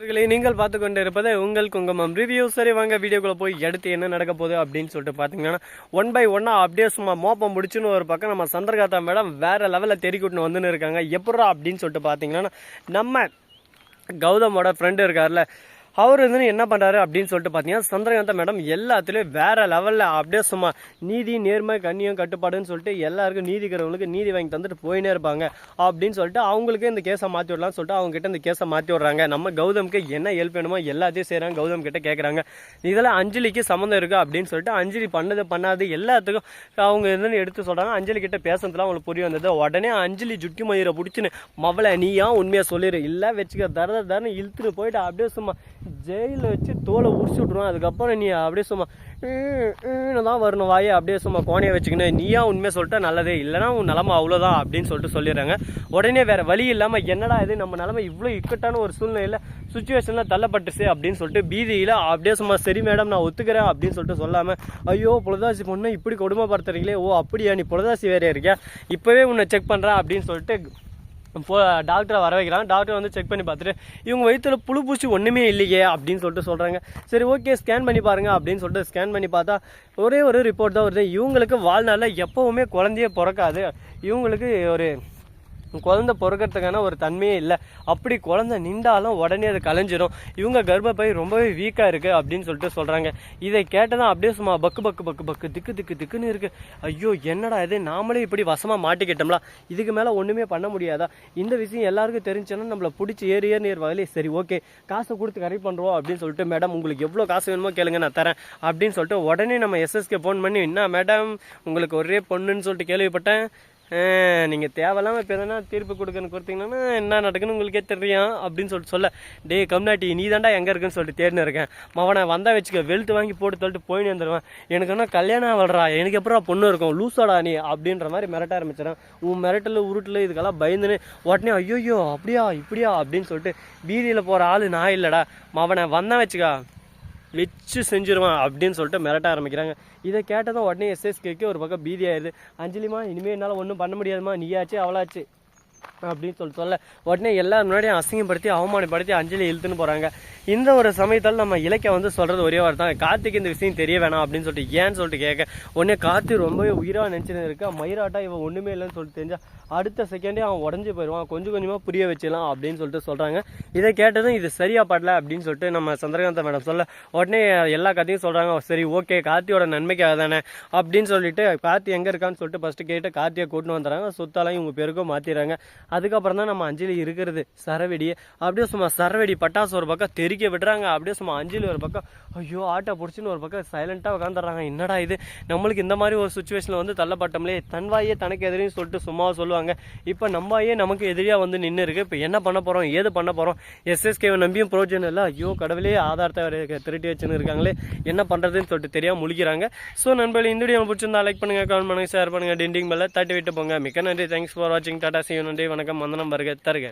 நீங்கள் பார்த்து கொண்டு இருப்பது உங்கள் குங்குமம் ரிவ்யூ. சரி வாங்க வீடியோக்குள்ள போய் எடுத்து என்ன நடக்க போகுது அப்படின்னு சொல்லிட்டு பார்த்தீங்கன்னா 1 by 1 அப்படியே சும்மா மோப்பம் முடிச்சுன்னு ஒரு பக்கம் நம்ம சந்திரகாந்தா மேடம் வேற லெவலில் தெறிக்கூட்டுன்னு வந்துன்னு இருக்காங்க. எப்படா அப்படின்னு சொல்லிட்டு பார்த்தீங்கன்னா நம்ம கௌதமோட ஃப்ரெண்டு இருக்கார்ல, அவர் வந்து என்ன பண்ணுறாரு அப்படின்னு சொல்லிட்டு பார்த்தீங்கன்னா சந்திரகாந்தா மேடம் எல்லாத்துலேயும் வேறு லெவலில் அப்படியே சும்மா நீதி நேர்மை கண்ணியம் கட்டுப்பாடுன்னு சொல்லிட்டு எல்லாருக்கும் நீதிக்கிறவங்களுக்கு நீதி வாங்கி தந்துட்டு போயினே இருப்பாங்க அப்படின்னு சொல்லிட்டு அவங்களுக்கு இந்த கேஸை மாற்றி விடலாம்னு சொல்லிட்டு அவங்க கிட்ட இந்த கேஸை மாற்றி விட்றாங்க. நம்ம கௌதமுக்கு என்ன ஹெல்ப் வேணுமோ எல்லாத்தையும் செய்கிறாங்க. கௌதம் கிட்ட கேட்குறாங்க, இதில் அஞ்சலிக்கு சம்மந்தம் இருக்குது அப்படின்னு சொல்லிட்டு அஞ்சலி பண்ணாது எல்லாத்துக்கும் அவங்க என்னன்னு எடுத்து சொல்கிறாங்க. அஞ்சலி கிட்ட பேசுறதுலாம் அவங்களுக்கு புரிய வந்தது. உடனே அஞ்சலி ஜுட்டி மயிரை பிடிச்சின்னு மவளை நீயா உண்மையாக சொல்லிடு, இல்லை வச்சுக்க தரன்னு இழுத்துட்டு போயிட்டு அப்படியே சும்மா ஜெயிலில் வச்சு தோலை உரிச்சு விட்ருவான். அதுக்கப்புறம் நீ அப்படியே சும்மா தான் வரணும் வாயை அப்படியே சும்மா கோணையை வச்சுக்கணும், நீயா உண்மையாக சொல்லிட்டா நல்லதே, இல்லைனா உன் நிலமை அவ்வளோதான் அப்படின்னு சொல்லிட்டு சொல்லிடுறாங்க. உடனே வேற வழி இல்லாமல் என்னடா இது நம்ம நிலமை இவ்வளோ இக்கட்டான ஒரு சூழ்நிலையில் சுச்சுவேஷனில் தள்ளப்பட்டுச்சு அப்படின்னு சொல்லிட்டு பீதியில் அப்படியே சும்மா சரி மேடம் நான் ஒத்துக்கிறேன் அப்படின்னு சொல்லிட்டு சொல்லாமல், ஐயோ புலதாசி பொண்ணு இப்படி கொடுமைப்படுத்துறீங்களே, ஓ அப்படியா நீ புலதாசி வேறே இருக்கியா, இப்போவே உன்னை செக் பண்ணுறேன் அப்படின்னு சொல்லிட்டு டாக்டரை வர வைக்கிறாங்க. டாக்டர் வந்து செக் பண்ணி பார்த்துட்டு இவங்க வயிற்றுல புழு பூச்சி ஒன்றுமே இல்லையே அப்படின்னு சொல்லிட்டு சொல்கிறாங்க. சரி ஓகே ஸ்கேன் பண்ணி பாருங்கள் அப்படின்னு சொல்லிட்டு ஸ்கேன் பண்ணி பார்த்தா ஒரே ஒரு ரிப்போர்ட் தான் வருது, இவங்களுக்கு வாழ்நாளில் எப்போவுமே குழந்தையே பிறக்காது, இவங்களுக்கு ஒரு குழந்தை பிறக்கிறதுக்கான ஒரு தன்மையே இல்லை, அப்படி குழந்தை நின்றாலும் உடனே அது கலைஞ்சிரும், இவங்க கர்ப்பப்பை ரொம்பவே வீக்காக இருக்குது அப்படின்னு சொல்லிட்டு சொல்கிறாங்க. இதை கேட்டதான் அப்படியே சும்மா பக்கு பக்கு பக்கு பக்கு திக்குன்னு இருக்குது. ஐயோ என்னடா இது, நாமளே இப்படி வசமாக மாட்டிக்கிட்டோம்லாம், இதுக்கு மேலே ஒன்றுமே பண்ண முடியாதா, இந்த விஷயம் எல்லாருக்கும் தெரிஞ்சுன்னா நம்மளை பிடிச்சி ஏறியர் வகையிலே சரி ஓகே காசை கொடுத்து கரெக்ட் பண்ணுறோம் அப்படின்னு சொல்லிட்டு, மேடம் உங்களுக்கு எவ்வளோ காசு வேணுமோ கேளுங்க நான் தரேன் அப்படின்னு சொல்லிட்டு உடனே நம்ம எஸ்எஸ்கே ஃபோன் பண்ணி, என்ன மேடம் உங்களுக்கு ஒரே பொண்ணுன்னு சொல்லிட்டு கேள்விப்பட்டேன், நீங்கள் தேவையில்லாமல் இப்போ எதனா தீர்ப்பு கொடுத்தீங்கன்னா என்ன நடக்குன்னு உங்களுக்கே தெரியும் அப்படின்னு சொல்ல, டே கம்னாட்டி நீ தாண்டா எங்கே இருக்குன்னு சொல்லிட்டு தேடினு இருக்கேன், மவனை வந்தால் வச்சுக்க வெளுத்து வாங்கி போட்டு சொல்லிட்டு போயின்னு வந்துடுவேன், எனக்கு என்ன கல்யாணம் வளரா, எனக்கு எப்பறம் பொண்ணு இருக்கும் லூசாடா நீ அப்படின்ற மாதிரி மிரட்ட ஆரம்பிச்சிடறேன். உன் மிரட்டல் உருட்டில் இதுக்கெல்லாம் பயந்துன்னு உடனே ஐயோ அப்படியா இப்படியா அப்படின்னு சொல்லிட்டு பீதியில் போகிற ஆள் நான் இல்லைடா, மவனை வந்தான் வச்சுக்கா வச்சு செஞ்சிருவான் அப்படின்னு சொல்லிட்டு மிரட்ட ஆரம்பிக்கிறாங்க. இதை கேட்டதும் உடனே எஸ்எஸ்கேக்கு ஒரு பக்கம் பீதி ஆயிடுது. அஞ்சலிமா இனிமேல் என்னால் ஒன்றும் பண்ண முடியாதுமா, நீயாச்சு அவளாச்சு அப்படின்னு சொல்ல உடனே எல்லாரும் முன்னாடியும் அசிங்கப்படுத்தி அவமானப்படுத்தி அஞ்சலி இழுத்துன்னு போகிறாங்க. இந்த ஒரு சமயத்தில் நம்ம இலக்கிய வந்து சொல்கிறது ஒரே வார்த்தை தான், கார்த்திக் இந்த விஷயம் தெரிய வேணாம் அப்படின்னு சொல்லிட்டு ஏன்னு சொல்லிட்டு கேட்க உடனே கார்த்திக் ரொம்பவே உயிராக நினச்சின்னு இருக்கா, மயிராட்டா இவன் ஒன்றுமே இல்லைன்னு சொல்லிட்டு தெரிஞ்சா அடுத்த செகண்டே அவன் உடஞ்சி போயிடுவான், கொஞ்சம் கொஞ்சமாக புரிய வச்சிடலாம் அப்படின்னு சொல்லிட்டு சொல்கிறாங்க. இதை கேட்டதும் இது சரியா படல அப்படின்னு சொல்லிட்டு நம்ம சந்திரகாந்தா மேடம் சொல்ல உடனே எல்லா கதையும் சொல்கிறாங்க. சரி ஓகே கார்த்தியோட நன்மைக்காக தானே அப்படின்னு சொல்லிட்டு கார்த்தி எங்கே இருக்கான்னு சொல்லிட்டு ஃபஸ்ட்டு கேட்டு கார்த்தியை கூட்டின்னு வந்துடுறாங்க. சொத்தாலாம் இவங்க பேருக்கும் மாற்றிடுறாங்க. அதுக்கப்புறம் தான் நம்ம அஞ்சலி இருக்கிறது சரவெடி, அப்படியே சும்மா சரவெடி பட்டாசு ஒரு பக்கம் தெறிக்க விடுறாங்க, அப்படியே சும்மா அஞ்சலி ஒரு பக்கம் ஐயோ ஆட்டை பிடிச்சின்னு ஒரு பக்கம் சைலண்டாக உட்காந்துடுறாங்க. என்னடா இது நம்மளுக்கு இந்த மாதிரி ஒரு சுச்சுவேஷனில் வந்து தள்ளப்பட்டோம்லே, தன்வாயே தனக்கு எதிரின்னு சொல்லிட்டு சும்மாவை சொல்லுவாங்க, இப்போ நம்மாயே நமக்கு எதிரியாக வந்து நின்று இருக்கு, இப்போ என்ன பண்ண போகிறோம் ஏது பண்ண போகிறோம், எஸ்எஸ்கேவை நம்பியும் ப்ரோஜனம் இல்லை, ஐயோ கடவுளே ஆதாரத்தை திருட்டி வச்சுன்னு இருக்காங்களே என்ன பண்ணுறதுன்னு சொல்லிட்டு தெரியாமல் முழிக்கிறாங்க. ஸோ நண்பர்களே இந்த வீடியோ பிடிச்சிருந்தா லைக் பண்ணுங்கள், கமெண்ட் பண்ணுங்கள், ஷேர் பண்ணுங்கள், டிண்டிங் பெல்ல தட்டி விட்டு போங்க. மிக்க நன்றி, தேங்க்ஸ் ஃபார் வாட்சிங், டாடா, see you, நன்றி, வணக்கம், வந்தனம், வருக தருக.